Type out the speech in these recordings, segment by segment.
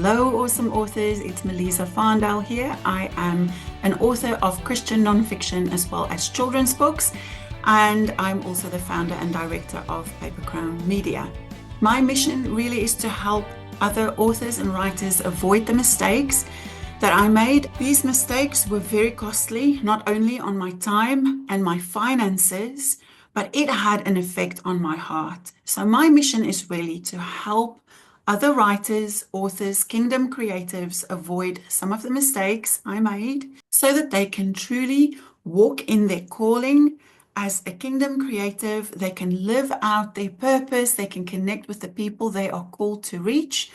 Hello, awesome authors. It's Melissa Farndale here. I am an author of Christian nonfiction as well as children's books, and I'm also the founder and director of Paper Crown Media. My mission really is to help other authors and writers avoid the mistakes that I made. These mistakes were very costly, not only on my time and my finances, but it had an effect on my heart. So my mission is really to help other writers, authors, kingdom creatives avoid some of the mistakes I made so that they can truly walk in their calling as a kingdom creative. They can live out their purpose. They can connect with the people they are called to reach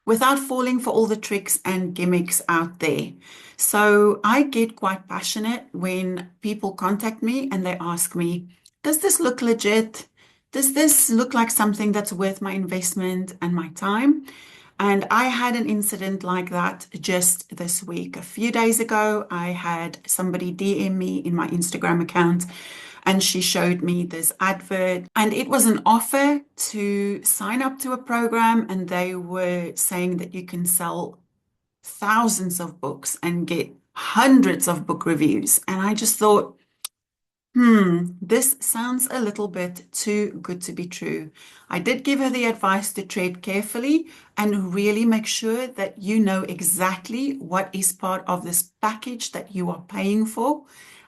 without falling for all the tricks and gimmicks out there. So I get quite passionate when people contact me and they ask me, does this look legit? Does this look like something that's worth my investment and my time? And I had an incident like that just this week. A few days ago, I had somebody DM me in my Instagram account, and she showed me this advert, and it was an offer to sign up to a program, and they were saying that you can sell thousands of books and get hundreds of book reviews. And I just thought, this sounds a little bit too good to be true. I did give her the advice to tread carefully and really make sure that you know exactly what is part of this package that you are paying for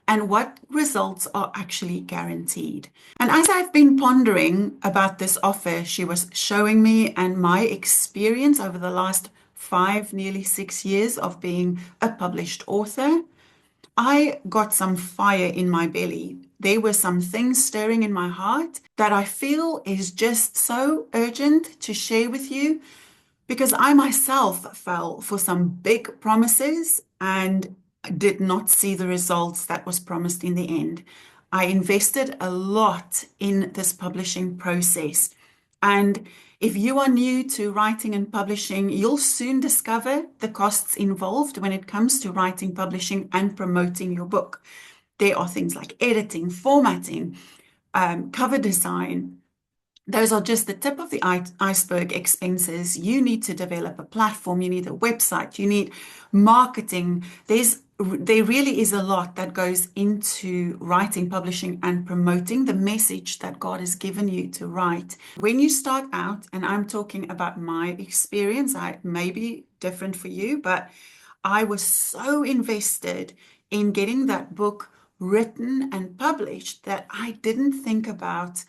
and what results are actually guaranteed. And as I've been pondering about this offer she was showing me and my experience over the last 5, nearly 6 years of being a published author, I got some fire in my belly. There were some things stirring in my heart that I feel is just so urgent to share with you, because I myself fell for some big promises and did not see the results that was promised in the end. I invested a lot in this publishing process. And if you are new to writing and publishing, you'll soon discover the costs involved when it comes to writing, publishing, and promoting your book. There are things like editing, formatting, cover design. Those are just the tip of the iceberg expenses. You need to develop a platform. You need a website. You need marketing. There really is a lot that goes into writing, publishing, and promoting the message that God has given you to write. When you start out, and I'm talking about my experience, it may be different for you, but I was so invested in getting that book written and published that I didn't think about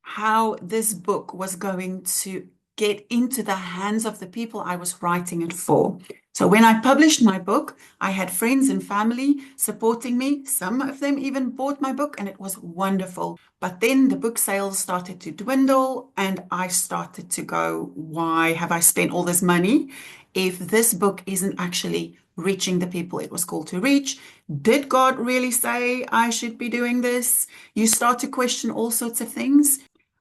how this book was going to get into the hands of the people I was writing it for. So when I published my book, I had friends and family supporting me. Some of them even bought my book, and it was wonderful. But then the book sales started to dwindle, and I started to go, why have I spent all this money if this book isn't actually reaching the people it was called to reach? Did God really say I should be doing this? You start to question all sorts of things.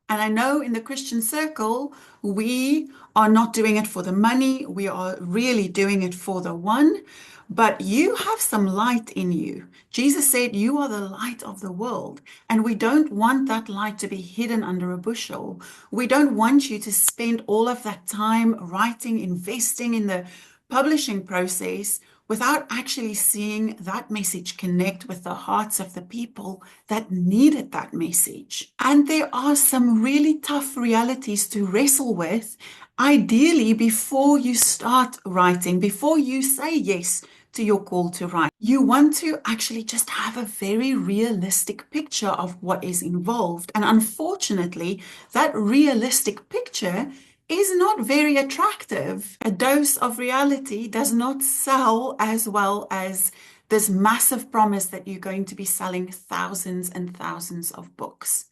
And I know in the Christian circle, we are not doing it for the money. We are really doing it for the one. But you have some light in you. Jesus said, you are the light of the world. And we don't want that light to be hidden under a bushel. We don't want you to spend all of that time writing, investing in the publishing process without actually seeing that message connect with the hearts of the people that needed that message. And there are some really tough realities to wrestle with, ideally before you start writing, before you say yes to your call to write. You want to actually just have a very realistic picture of what is involved. And unfortunately, that realistic picture is not very attractive. A dose of reality does not sell as well as this massive promise that you're going to be selling thousands and thousands of books.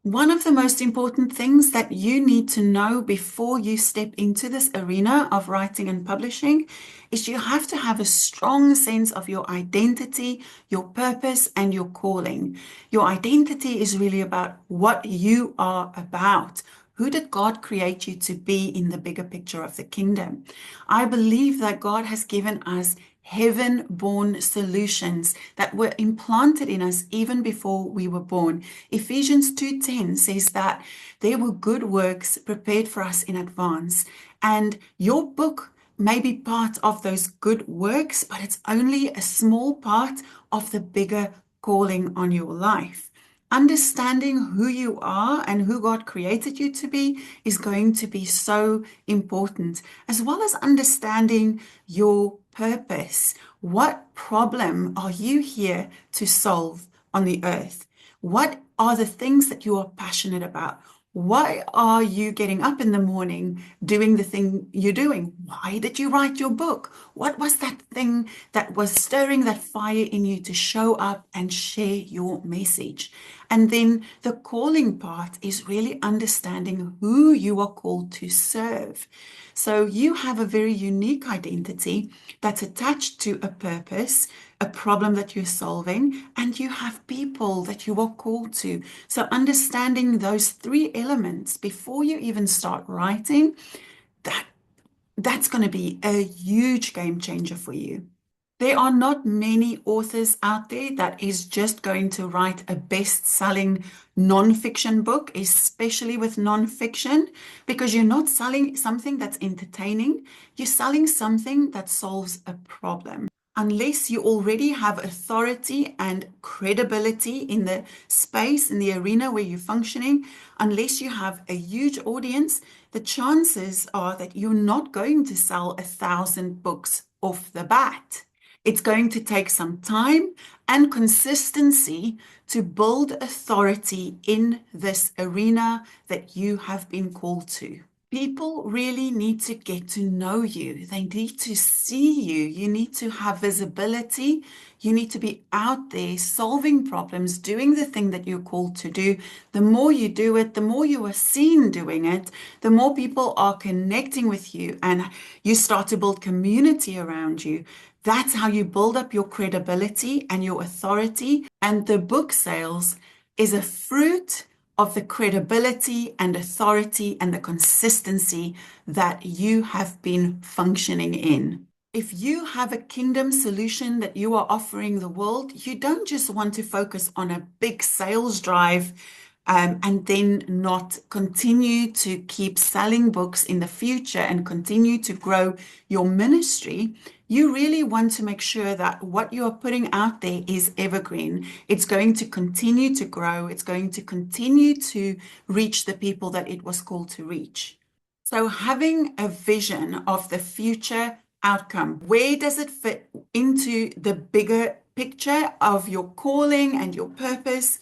One of the most important things that you need to know before you step into this arena of writing and publishing is you have to have a strong sense of your identity, your purpose, and your calling. Your identity is really about what you are about. Who did God create you to be in the bigger picture of the kingdom? I believe that God has given us heaven-born solutions that were implanted in us even before we were born. Ephesians 2:10 says that there were good works prepared for us in advance. And your book maybe part of those good works, but it's only a small part of the bigger calling on your life. Understanding who you are and who God created you to be is going to be so important, as well as understanding your purpose. What problem are you here to solve on the earth? What are the things that you are passionate about? Why are you getting up in the morning doing the thing you're doing? Why did you write your book? What was that thing that was stirring that fire in you to show up and share your message? And then the calling part is really understanding who you are called to serve. So you have a very unique identity that's attached to a purpose, a problem that you're solving, and you have people that you are called to. So understanding those three elements before you even start writing, that that's going to be a huge game changer for you. There are not many authors out there that is just going to write a best-selling non-fiction book, especially with non-fiction, because you're not selling something that's entertaining. You're selling something that solves a problem. Unless you already have authority and credibility in the space, in the arena where you're functioning, unless you have a huge audience, the chances are that you're not going to sell 1,000 books off the bat. It's going to take some time and consistency to build authority in this arena that you have been called to. People really need to get to know you. They need to see you. You need to have visibility. You need to be out there solving problems, doing the thing that you're called to do. The more you do it, the more you are seen doing it, the more people are connecting with you, and you start to build community around you. That's how you build up your credibility and your authority. And the book sales is a fruit of the credibility and authority and the consistency that you have been functioning in. If you have a kingdom solution that you are offering the world, you don't just want to focus on a big sales drive and then not continue to keep selling books in the future and continue to grow your ministry. You really want to make sure that what you are putting out there is evergreen. It's going to continue to grow. It's going to continue to reach the people that it was called to reach. So having a vision of the future outcome, where does it fit into the bigger picture of your calling and your purpose?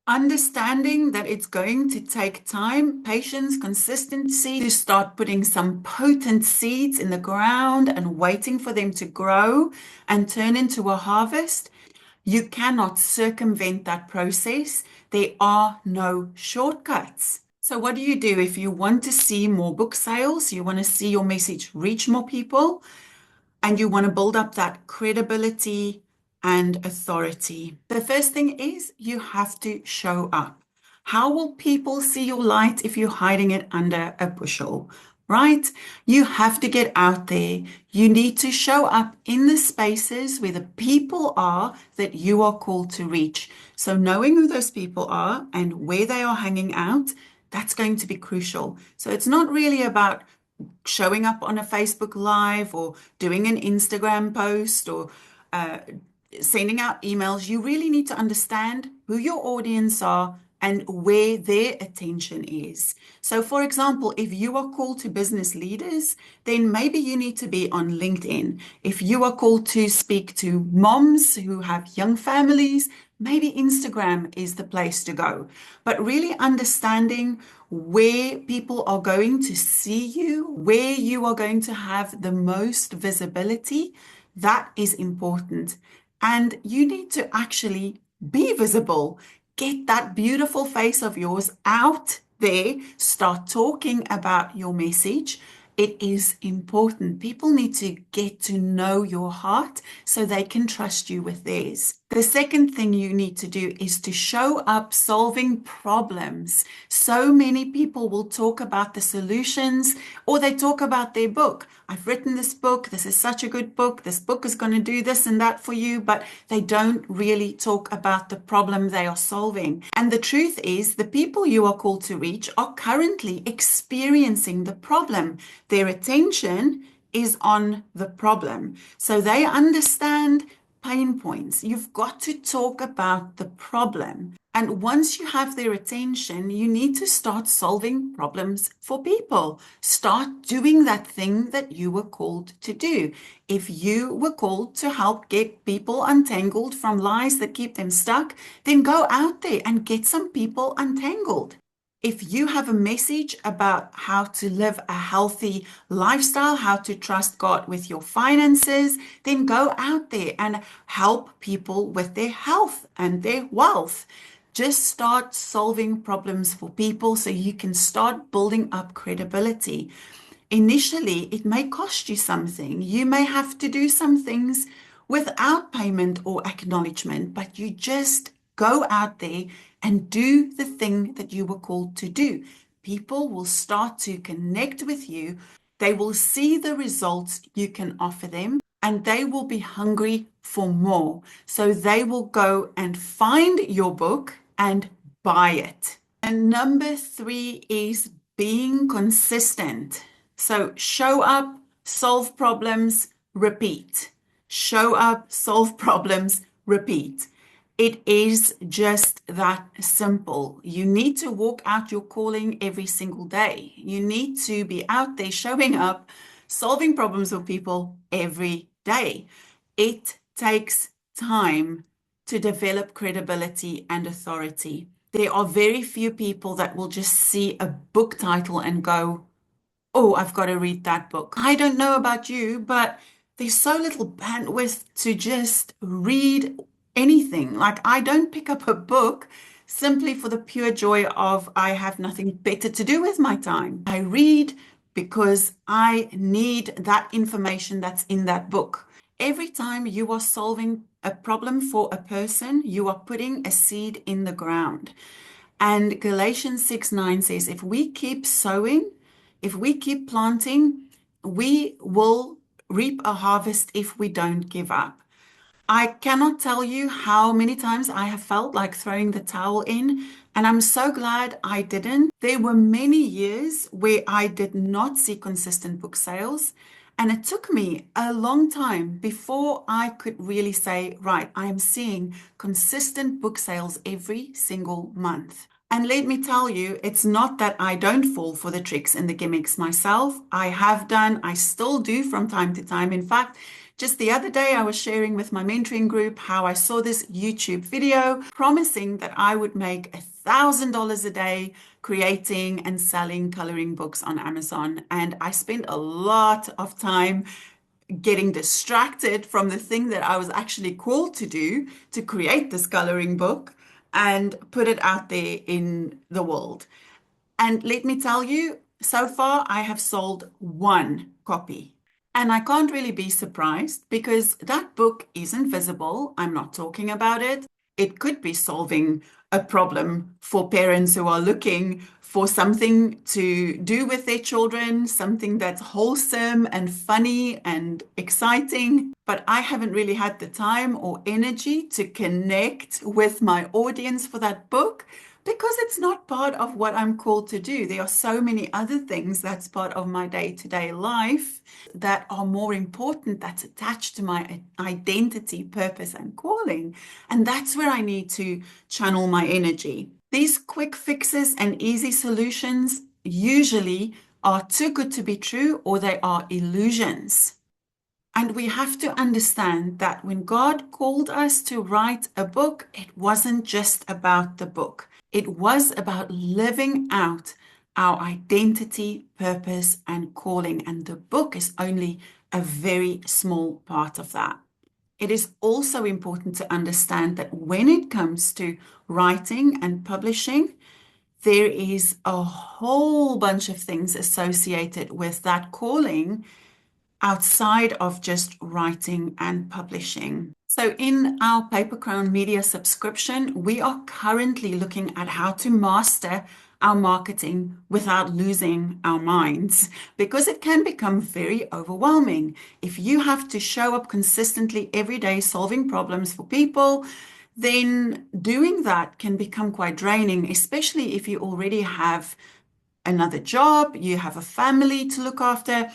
Understanding that it's going to take time, patience, consistency to start putting some potent seeds in the ground and waiting for them to grow and turn into a harvest. You cannot circumvent that process. There are no shortcuts. So what do you do if you want to see more book sales, you want to see your message reach more people, and you want to build up that credibility and authority? The first thing is you have to show up. How will people see your light if you're hiding it under a bushel, right? You have to get out there. You need to show up in the spaces where the people are that you are called to reach. So knowing who those people are and where they are hanging out, that's going to be crucial. So it's not really about showing up on a Facebook Live or doing an Instagram post or sending out emails. You really need to understand who your audience are and where their attention is. So for example, if you are called to business leaders, then maybe you need to be on LinkedIn. If you are called to speak to moms who have young families, maybe Instagram is the place to go. But really understanding where people are going to see you, where you are going to have the most visibility, that is important. And you need to actually be visible. Get that beautiful face of yours out there. Start talking about your message. It is important. People need to get to know your heart so they can trust you with theirs. The second thing you need to do is to show up solving problems. So many people will talk about the solutions, or they talk about their book. I've written this book. This is such a good book. This book is going to do this and that for you, but they don't really talk about the problem they are solving. And the truth is, the people you are called to reach are currently experiencing the problem. Their attention is on the problem. So they understand pain points. You've got to talk about the problem. And once you have their attention, you need to start solving problems for people. Start doing that thing that you were called to do. If you were called to help get people untangled from lies that keep them stuck, then go out there and get some people untangled. If you have a message about how to live a healthy lifestyle, how to trust God with your finances, then go out there and help people with their health and their wealth. Just start solving problems for people so you can start building up credibility. Initially, it may cost you something. You may have to do some things without payment or acknowledgement, but you just go out there and do the thing that you were called to do. People will start to connect with you. They will see the results you can offer them, and they will be hungry for more. So they will go and find your book and buy it. And number 3 is being consistent. So show up, solve problems, repeat. Show up, solve problems, repeat. It is just that simple. You need to walk out your calling every single day. You need to be out there showing up, solving problems for people every day. It takes time to develop credibility and authority. There are very few people that will just see a book title and go, oh, I've got to read that book. I don't know about you, but there's so little bandwidth to just read anything. Like, I don't pick up a book simply for the pure joy of I have nothing better to do with my time. I read because I need that information that's in that book. Every time you are solving a problem for a person, you are putting a seed in the ground. And Galatians 6:9 says, if we keep sowing, if we keep planting, we will reap a harvest if we don't give up. I cannot tell you how many times I have felt like throwing the towel in, and I'm so glad I didn't. There were many years where I did not see consistent book sales, and it took me a long time before I could really say, right, I am seeing consistent book sales every single month. And let me tell you, it's not that I don't fall for the tricks and the gimmicks myself. I have done, I still do from time to time. In fact, just the other day, I was sharing with my mentoring group how I saw this YouTube video promising that I would make $1,000 a day creating and selling coloring books on Amazon. And I spent a lot of time getting distracted from the thing that I was actually called to do, to create this coloring book and put it out there in the world. And let me tell you, so far I have sold 1 copy. And I can't really be surprised because that book isn't visible. I'm not talking about it. It could be solving a problem for parents who are looking for something to do with their children, something that's wholesome and funny and exciting. But I haven't really had the time or energy to connect with my audience for that book, because it's not part of what I'm called to do. There are so many other things that's part of my day-to-day life that are more important, that's attached to my identity, purpose, and calling. And that's where I need to channel my energy. These quick fixes and easy solutions usually are too good to be true, or they are illusions. And we have to understand that when God called us to write a book, it wasn't just about the book. It was about living out our identity, purpose, and calling. And the book is only a very small part of that. It is also important to understand that when it comes to writing and publishing, there is a whole bunch of things associated with that calling outside of just writing and publishing. So in our Paper Crown Media subscription, we are currently looking at how to master our marketing without losing our minds, because it can become very overwhelming. If you have to show up consistently every day solving problems for people, then doing that can become quite draining, especially if you already have another job, you have a family to look after.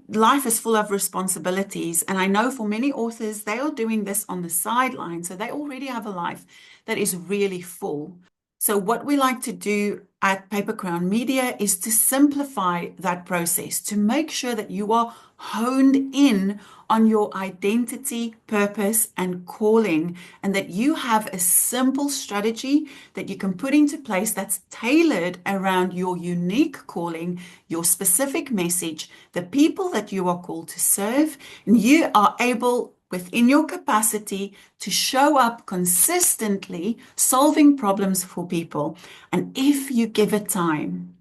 life is full of responsibilities. And I know for many authors, they are doing this on the sideline. So they already have a life that is really full. So what we like to do at Paper Crown Media is to simplify that process, to make sure that you are honed in on your identity, purpose, and calling, and that you have a simple strategy that you can put into place that's tailored around your unique calling, your specific message, the people that you are called to serve, and you are able within your capacity to show up consistently solving problems for people. And if you give it time,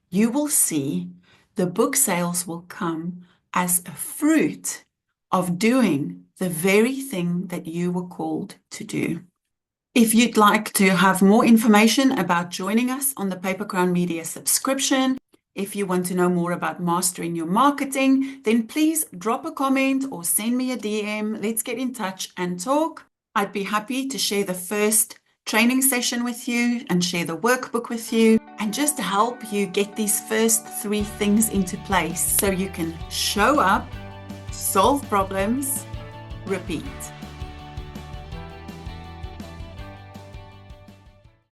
you will see the book sales will come as a fruit of doing the very thing that you were called to do. If you'd like to have more information about joining us on the Paper Crown Media subscription, if you want to know more about mastering your marketing, then please drop a comment or send me a DM. Let's get in touch and talk. I'd be happy to share the first training session with you and share the workbook with you and just to help you get these first 3 things into place so you can show up, solve problems, repeat.